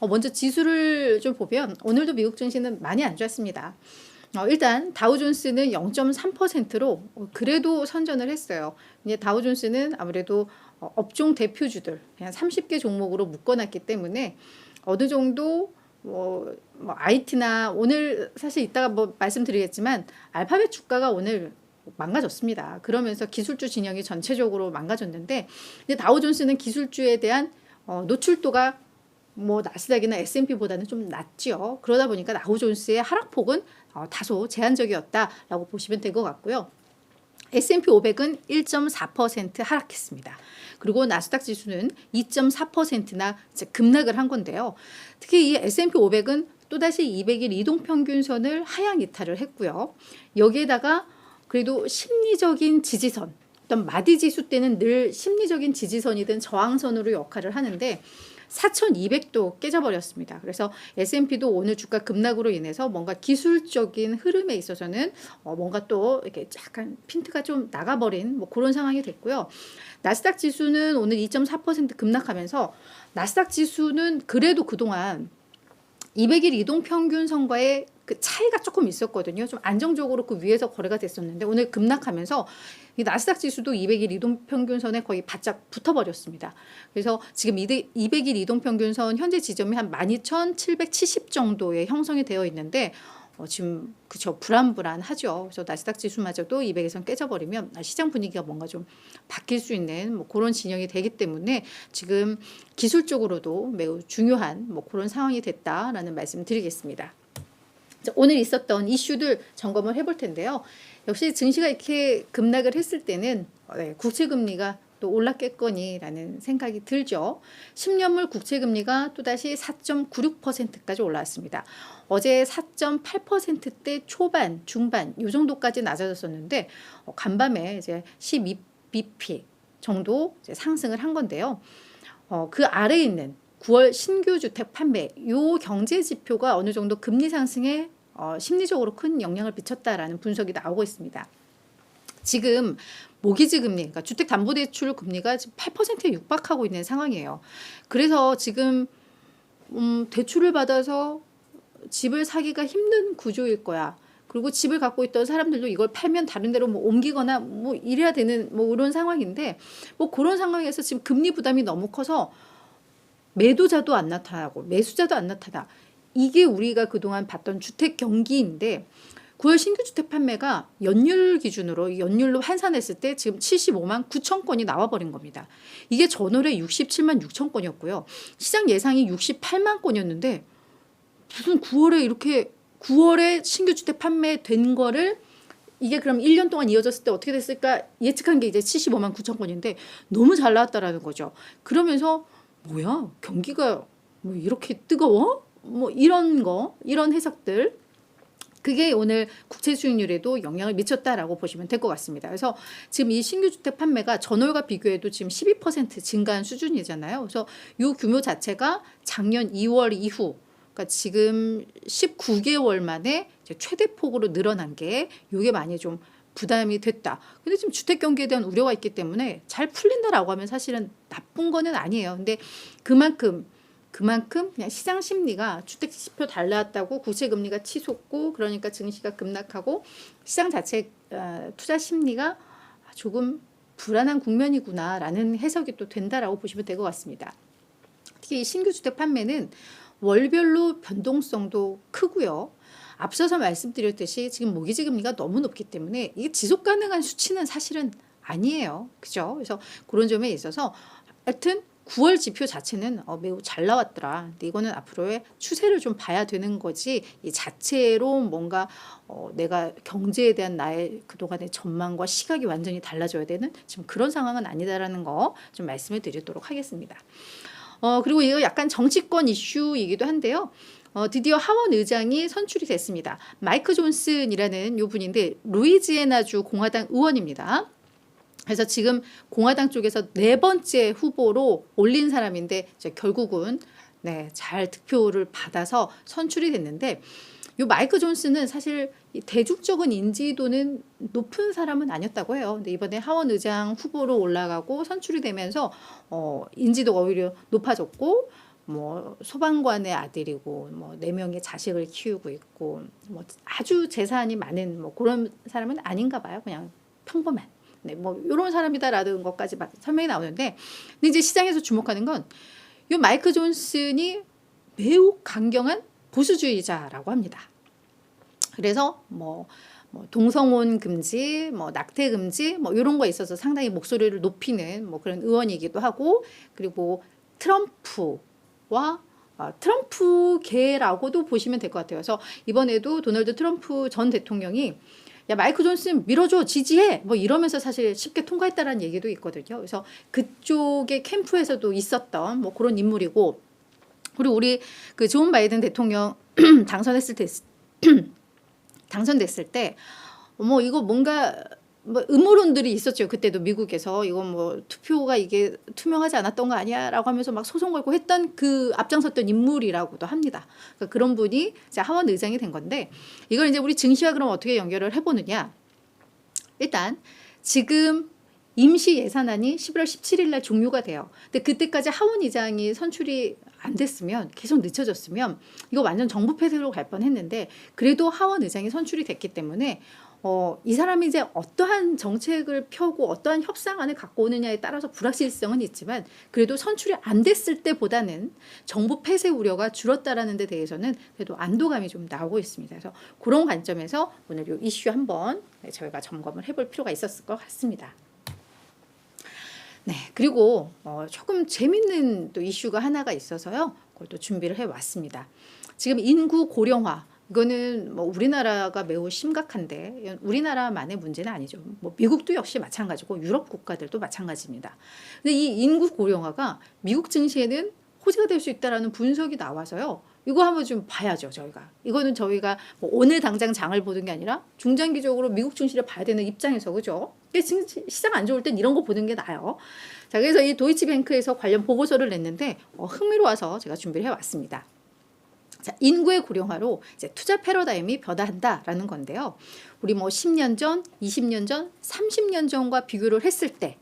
먼저 지수를 좀 보면 오늘도 미국 증시는 많이 안 좋았습니다. 일단 다우존스는 0.3%로 그래도 선전을 했어요. 이제 다우존스는 아무래도 업종 대표주들 그냥 30개 종목으로 묶어놨기 때문에 어느 정도 IT나 오늘 사실 이따가 말씀드리겠지만 알파벳 주가가 오늘 망가졌습니다. 그러면서 기술주 진영이 전체적으로 망가졌는데 이제 다우존스는 기술주에 대한 노출도가 나스닥이나 S&P보다는 좀 낮죠. 그러다 보니까 다우존스의 하락폭은 다소 제한적이었다라고 보시면 될 것 같고요. S&P 500은 1.4% 하락했습니다. 그리고 나스닥 지수는 2.4%나 급락을 한 건데요. 특히 이 S&P 500은 또다시 200일 이동평균선을 하향 이탈을 했고요. 여기에다가 그래도 심리적인 지지선, 어떤 마디 지수 때는 늘 심리적인 지지선이든 저항선으로 역할을 하는데 4,200도 깨져버렸습니다. 그래서 S&P도 오늘 주가 급락으로 인해서 뭔가 기술적인 흐름에 있어서는 뭔가 또 이렇게 약간 핀트가 좀 나가버린 그런 상황이 됐고요. 나스닥 지수는 오늘 2.4% 급락하면서 나스닥 지수는 그래도 그동안 200일 이동평균선과의 그 차이가 조금 있었거든요. 좀 안정적으로 그 위에서 거래가 됐었는데 오늘 급락하면서 이 나스닥 지수도 200일 이동평균선에 거의 바짝 붙어버렸습니다. 그래서 지금 200일 이동평균선 현재 지점이 한 12,770 정도에 형성이 되어 있는데 지금 그쵸 불안하죠. 그래서 나스닥 지수마저도 200에선 깨져버리면 시장 분위기가 뭔가 좀 바뀔 수 있는 그런 진영이 되기 때문에 지금 기술적으로도 매우 중요한 그런 상황이 됐다라는 말씀 드리겠습니다. 오늘 있었던 이슈들 점검을 해볼 텐데요. 역시 증시가 이렇게 급락을 했을 때는 국채금리가 또 올랐겠거니라는 생각이 들죠. 10년물 국채금리가 또다시 4.96%까지 올라왔습니다. 어제 4.8%대 초반, 중반 이 정도까지 낮아졌었는데 간밤에 이제 12bp 정도 이제 상승을 한 건데요. 그 아래에 있는 9월 신규 주택 판매 요 경제 지표가 어느 정도 금리 상승에 심리적으로 큰 영향을 미쳤다라는 분석이 나오고 있습니다. 지금 모기지 금리, 그러니까 주택담보대출 금리가 지금 8%에 육박하고 있는 상황이에요. 그래서 지금 대출을 받아서 집을 사기가 힘든 구조일 거야. 그리고 집을 갖고 있던 사람들도 이걸 팔면 다른 데로 옮기거나 이래야 되는 이런 상황인데 그런 상황에서 지금 금리 부담이 너무 커서 매도자도 안 나타나고 매수자도 안 나타나. 이게 우리가 그동안 봤던 주택 경기인데 9월 신규 주택 판매가 연율 기준으로 연율로 환산했을 때 지금 75만 9천 건이 나와버린 겁니다. 이게 전월에 67만 6천 건이었고요. 시장 예상이 68만 건이었는데 무슨 9월에 신규 주택 판매된 거를 이게 그럼 1년 동안 이어졌을 때 어떻게 됐을까 예측한 게 이제 75만 9천 건인데 너무 잘 나왔다라는 거죠. 그러면서 뭐야 경기가 이렇게 뜨거워? 이런 해석들 그게 오늘 국채 수익률에도 영향을 미쳤다라고 보시면 될 것 같습니다. 그래서 지금 이 신규 주택 판매가 전월과 비교해도 지금 12% 증가한 수준이잖아요. 그래서 이 규모 자체가 작년 2월 이후 그러니까 지금 19개월 만에 이제 최대폭으로 늘어난 게 이게 많이 좀 부담이 됐다. 근데 지금 주택 경기에 대한 우려가 있기 때문에 잘 풀린다라고 하면 사실은 나쁜 거는 아니에요. 근데 그만큼 그냥 시장 심리가 주택 지표 달라왔다고 국채 금리가 치솟고 그러니까 증시가 급락하고 시장 자체 투자 심리가 조금 불안한 국면이구나라는 해석이 또 된다라고 보시면 될 것 같습니다. 특히 신규 주택 판매는 월별로 변동성도 크고요. 앞서서 말씀드렸듯이 지금 모기지 금리가 너무 높기 때문에 이게 지속 가능한 수치는 사실은 아니에요. 그죠? 그래서 그런 점에 있어서 하여튼 9월 지표 자체는 매우 잘 나왔더라. 근데 이거는 앞으로의 추세를 좀 봐야 되는 거지 이 자체로 뭔가 내가 경제에 대한 나의 그동안의 전망과 시각이 완전히 달라져야 되는 지금 그런 상황은 아니다라는 거 좀 말씀을 드리도록 하겠습니다. 그리고 이거 약간 정치권 이슈이기도 한데요. 드디어 하원 의장이 선출이 됐습니다. 마이크 존슨이라는 요 분인데 루이지애나주 공화당 의원입니다. 그래서 지금 공화당 쪽에서 4번째 후보로 올린 사람인데 이제 결국은 잘 득표를 받아서 선출이 됐는데 요 마이크 존슨은 사실 대중적인 인지도는 높은 사람은 아니었다고 해요. 근데 이번에 하원 의장 후보로 올라가고 선출이 되면서 인지도가 오히려 높아졌고 뭐 소방관의 아들이고 뭐 4명의 자식을 키우고 있고 뭐 아주 재산이 많은 뭐 그런 사람은 아닌가 봐요. 그냥 평범한. 네, 뭐 이런 사람이다라는 것까지 설명이 나오는데, 근데 이제 시장에서 주목하는 건 이 마이크 존슨이 매우 강경한 보수주의자라고 합니다. 그래서 뭐 동성혼 금지, 뭐 낙태 금지, 뭐 이런 거에 있어서 상당히 목소리를 높이는 뭐 그런 의원이기도 하고, 그리고 트럼프와 트럼프계라고도 보시면 될 것 같아요. 그래서 이번에도 도널드 트럼프 전 대통령이 야 마이크 존슨 밀어줘 지지해 뭐 이러면서 사실 쉽게 통과했다라는 얘기도 있거든요. 그래서 그쪽의 캠프에서도 있었던 뭐 그런 인물이고, 그리고 우리 그 존 바이든 대통령 당선됐을 때 뭐 이거 뭔가 뭐 음모론들이 있었죠. 그때도 미국에서 이거 뭐 투표가 이게 투명하지 않았던 거 아니야라고 하면서 막 소송 걸고 했던 그 앞장섰던 인물이라고도 합니다. 그러니까 그런 분이 이제 하원 의장이 된 건데, 이걸 이제 우리 증시와 그럼 어떻게 연결을 해보느냐. 일단 지금 임시 예산안이 11월 17일 날 종료가 돼요. 근데 그때까지 하원 의장이 선출이 안 됐으면, 계속 늦춰졌으면 이거 완전 정부 폐쇄로 갈 뻔했는데, 그래도 하원 의장이 선출이 됐기 때문에 이 사람이 이제 어떠한 정책을 펴고 어떠한 협상안을 갖고 오느냐에 따라서 불확실성은 있지만, 그래도 선출이 안 됐을 때보다는 정부 폐쇄 우려가 줄었다라는 데 대해서는 그래도 안도감이 좀 나오고 있습니다. 그래서 그런 관점에서 오늘 이 이슈 한번 저희가 점검을 해볼 필요가 있었을 것 같습니다. 네, 그리고 조금 재밌는 또 이슈가 하나가 있어서요. 그걸 또 준비를 해왔습니다. 지금 인구 고령화, 이거는 뭐 우리나라가 매우 심각한데 우리나라만의 문제는 아니죠. 뭐 미국도 역시 마찬가지고 유럽 국가들도 마찬가지입니다. 근데 이 인구 고령화가 미국 증시에는 호재가 될 수 있다라는 분석이 나와서요. 이거 한번 좀 봐야죠, 저희가. 이거는 저희가 뭐 오늘 당장 장을 보는 게 아니라 중장기적으로 미국 증시를 봐야 되는 입장에서, 그죠? 시장 안 좋을 땐 이런 거 보는 게 나아요. 자, 그래서 이 도이치뱅크에서 관련 보고서를 냈는데 흥미로워서 제가 준비를 해왔습니다. 자, 인구의 고령화로 이제 투자 패러다임이 변화한다라는 건데요. 우리 뭐 10년 전, 20년 전, 30년 전과 비교를 했을 때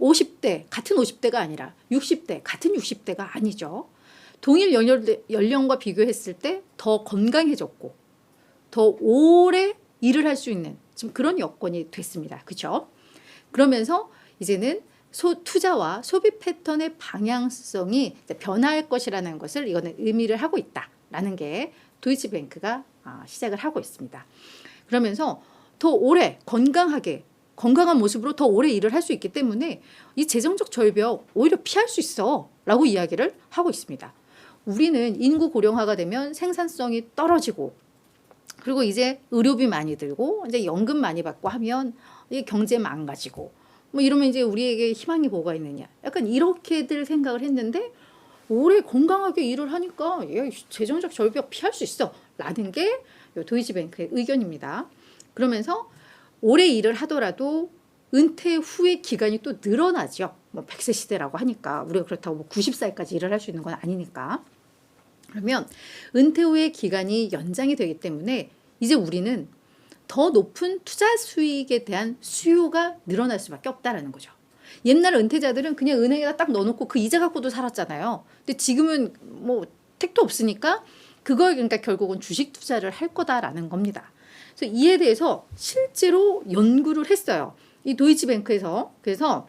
50대, 같은 50대가 아니라 60대, 같은 60대가 아니죠. 동일 연령과 비교했을 때 더 건강해졌고 더 오래 일을 할 수 있는 지금 그런 여건이 됐습니다. 그렇죠? 그러면서 이제는 투자와 소비 패턴의 방향성이 변화할 것이라는 것을 이거는 의미를 하고 있다라는 게 도이치뱅크가 시작을 하고 있습니다. 그러면서 더 오래 건강한 모습으로 더 오래 일을 할 수 있기 때문에 이 재정적 절벽 오히려 피할 수 있어 라고 이야기를 하고 있습니다. 우리는 인구 고령화가 되면 생산성이 떨어지고, 그리고 이제 의료비 많이 들고 이제 연금 많이 받고 하면 이게 경제 망가지고 뭐 이러면 이제 우리에게 희망이 뭐가 있느냐, 약간 이렇게들 생각을 했는데 오래 건강하게 일을 하니까 재정적 절벽 피할 수 있어 라는 게 도이치뱅크의 의견입니다. 그러면서 오래 일을 하더라도 은퇴 후의 기간이 또 늘어나죠. 뭐 100세 시대라고 하니까 우리가 그렇다고 뭐 90살까지 일을 할 수 있는 건 아니니까. 그러면 은퇴 후의 기간이 연장이 되기 때문에 이제 우리는 더 높은 투자 수익에 대한 수요가 늘어날 수밖에 없다라는 거죠. 옛날 은퇴자들은 그냥 은행에다 딱 넣어놓고 그 이자 갖고도 살았잖아요. 근데 지금은 뭐 택도 없으니까 그걸 그러니까 결국은 주식 투자를 할 거다라는 겁니다. 그래서 이에 대해서 실제로 연구를 했어요. 이 도이치뱅크에서. 그래서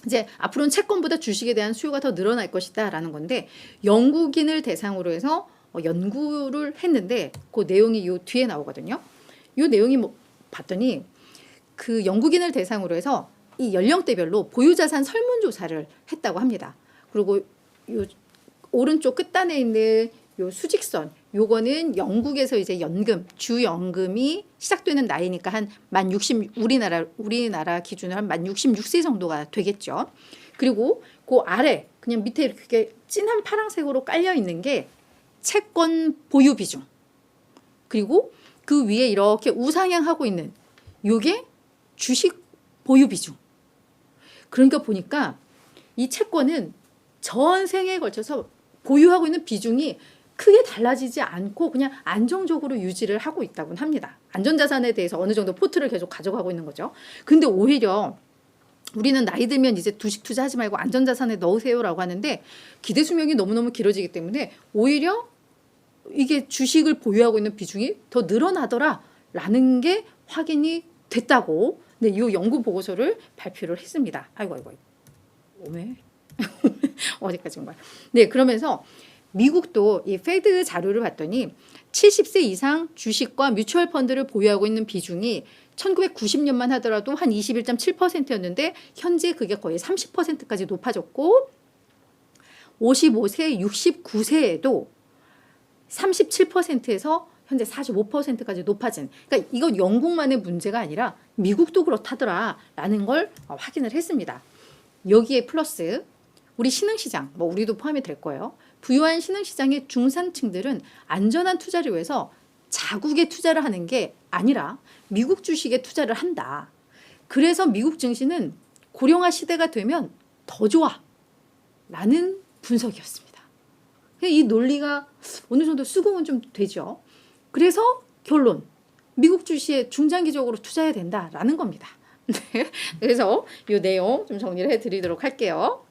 이제 앞으로는 채권보다 주식에 대한 수요가 더 늘어날 것이다라는 건데, 영국인을 대상으로 해서 연구를 했는데 그 내용이 요 뒤에 나오거든요. 요 내용이 뭐 봤더니 그 영국인을 대상으로 해서 이 연령대별로 보유자산 설문조사를 했다고 합니다. 그리고 요 오른쪽 끝단에 있는 요 수직선, 요거는 영국에서 이제 주연금이 시작되는 나이니까 한 만 우리나라 기준으로 한 만 66세 정도가 되겠죠. 그리고 그 아래 그냥 밑에 이렇게 진한 파란색으로 깔려 있는 게 채권 보유 비중. 그리고 그 위에 이렇게 우상향하고 있는 요게 주식 보유 비중. 그러니까 보니까 이 채권은 전생에 걸쳐서 보유하고 있는 비중이 크게 달라지지 않고 그냥 안정적으로 유지를 하고 있다고 합니다. 안전자산에 대해서 어느 정도 포트를 계속 가져가고 있는 거죠. 근데 오히려 우리는 나이 들면 이제 주식 투자하지 말고 안전자산에 넣으세요라고 하는데 기대 수명이 너무너무 길어지기 때문에 오히려 이게 주식을 보유하고 있는 비중이 더 늘어나더라라는 게 확인이 됐다고 네, 이 연구 보고서를 발표를 했습니다. 아이고 오메 어디까지 온 거야? 네, 그러면서 미국도 이 페드 자료를 봤더니 70세 이상 주식과 뮤추얼 펀드를 보유하고 있는 비중이 1990년만 하더라도 한 21.7%였는데 현재 그게 거의 30%까지 높아졌고 55세, 69세에도 37%에서 현재 45%까지 높아진. 그러니까 이건 영국만의 문제가 아니라 미국도 그렇다더라라는 걸 확인을 했습니다. 여기에 플러스 우리 신흥시장, 뭐 우리도 포함이 될 거예요. 부유한 신흥시장의 중산층들은 안전한 투자를 위해서 자국에 투자를 하는 게 아니라 미국 주식에 투자를 한다. 그래서 미국 증시는 고령화 시대가 되면 더 좋아 라는 분석이었습니다. 이 논리가 어느 정도 수긍은 좀 되죠. 그래서 결론, 미국 주식에 중장기적으로 투자해야 된다라는 겁니다. 네, 그래서 이 내용 좀 정리를 해드리도록 할게요.